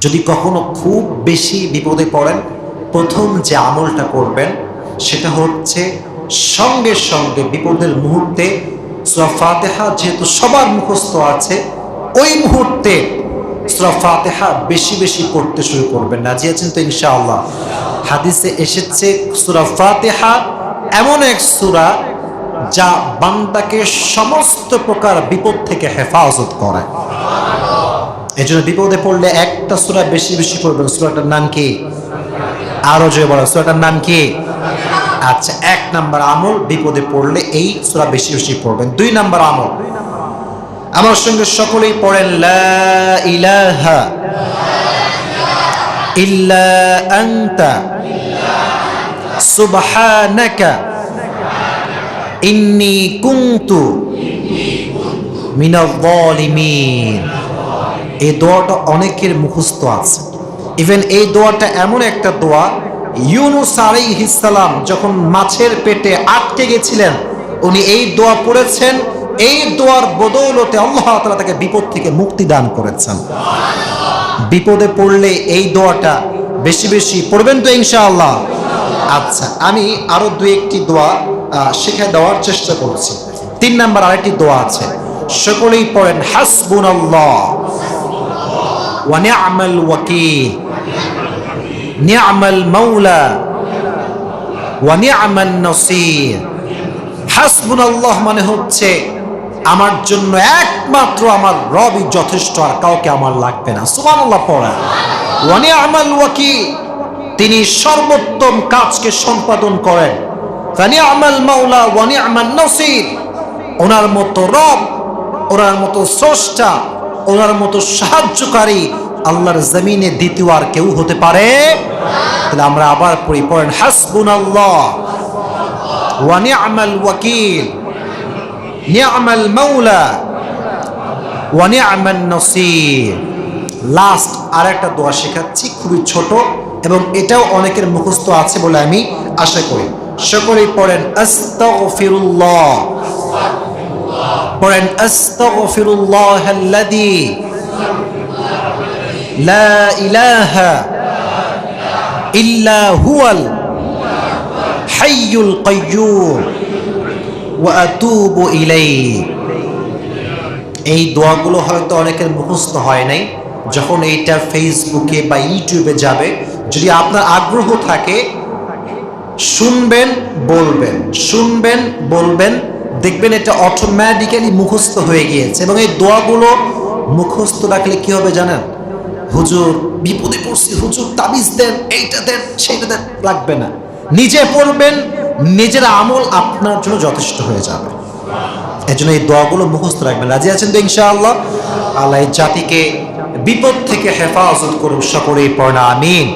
যদি কখনো খুব বেশি বিপদে পড়েন, প্রথম যে আমলটা করবেন সেটা হচ্ছে সঙ্গে সঙ্গে বিপদের মুহূর্তে সূরা ফাতিহা যেহেতু সবার মুখস্থ আছে, ওই মুহূর্তে সূরা ফাতিহা বেশি বেশি পড়তে শুরু করবেন। রাজি আছেন তো ইনশাআল্লাহ? হাদিসে এসেছে সূরা ফাতিহা এমন এক সূরা যা বান্দাকে সমস্ত প্রকার বিপদ থেকে হেফাজত করে। এই জন্য বিপদে পড়লে একটা সূরা বেশি বেশি পড়বেন। সূরাটার নাম কি? আরো জোরে বলো, সূরাটার নাম কি? আচ্ছা, 1 নাম্বার আমল, বিপদে পড়লে এই সূরা বেশি বেশি পড়বেন। 2 নাম্বার আমল, আমার সঙ্গে সকলেই পড়েন, লা ইলাহা ইল্লা আনতা সুবহানাকা ইন্নী কুনতু মিনাল যালিমিন। এই দোয়াটা অনেকের মুখস্থ আছে। ইভেন এই দোয়াটা এমন একটা দোয়া, ইউনূস আলাইহিস সালাম যখন মাছের পেটে আটকে গেছিলেন, উনি এই দোয়া পড়েছেন। এই দোয়ার বদৌলতে আল্লাহ তাআলা তাকে বিপদ থেকে মুক্তি দান করেছেন। বিপদে পড়লে এই দোয়াটা বেশি বেশি পড়বেন তো ইনশাআল্লাহ? আচ্ছা, আমি আরো 2-1টি দোয়া শিখে দেওয়ার চেষ্টা করছি। 3 নাম্বার আরেকটি দোয়া আছে, সকলেই পড়েন, হাসবুনাল্লাহ ওয়া নি'মাল ওয়াকিল নি'মাল মাওলা ওয়া নি'মান নাসির। হাসবুনাল্লাহ মানে হচ্ছে আমার জন্য একমাত্র আমার রবই যথেষ্ট, আর কাউকে আমার লাগবে না। সুবহানাল্লাহ পড়েন। ওয়া নি'মাল ওয়াকিল, তিনি সর্বোত্তম কাজকে সম্পাদন করেন। ফা নি'মাল মাওলা ওয়া নি'মান নাসির, ওনার মতো রব, ওনার মতো স্রষ্টা, ওনার মতো সাহায্যকারী আল্লাহর জমিনে দ্বিতীয় আর কেউ হতে পারে? তাহলে আমরা আবার পড়ি, পড়েন, হাসবুনাল্লাহ ওয়া নি'মাল ওয়াকিল নি'মাল মাওলা ওয়া নি'মান নাসির। লাস্ট আরেকটা দোয়া শেখাচ্ছি, খুবই ছোট এবং এটাও অনেকের মুখস্থ আছে বলে আমি আশা করি। সকলেই পড়েন, আস্তাগফিরুল্লাহ, পড়েন, আস্তাগফিরুল্লাহাল্লাযী লা ইলাহা ইল্লা হুয়াল হাইয়ুল কাইয়্যুম ওয়া আতুবু ইলাইহি। এই দোয়াগুলো হয়তো অনেকের মুখস্থ হয় নাই। যখন এইটা ফেসবুকে বা ইউটিউবে যাবে, যদি আপনার আগ্রহ থাকে, শুনবেন বলবেন, শুনবেন বলবেন, দেখবেন এটা অটোমেটিক্যালি মুখস্থ হয়ে গিয়েছে। এবং এই দোয়াগুলো মুখস্থ রাখলে কি হবে জানেন? হুজুর বিপদে পড়ছি, হুজুর তাবিজ দেন, এইটা দেন, সেইটা দেন, লাগবে না। নিজে পড়বেন, নিজের আমল আপনার জন্য যথেষ্ট হয়ে যাবে। এই জন্য এই দোয়াগুলো মুখস্থ রাখবেন। রাজি আছেন তো ইনশাআল্লাহ? আল্লাহ এই জাতিকে বিপদ থেকে হেফাজত করুন, সকলেই পড়না আমিন।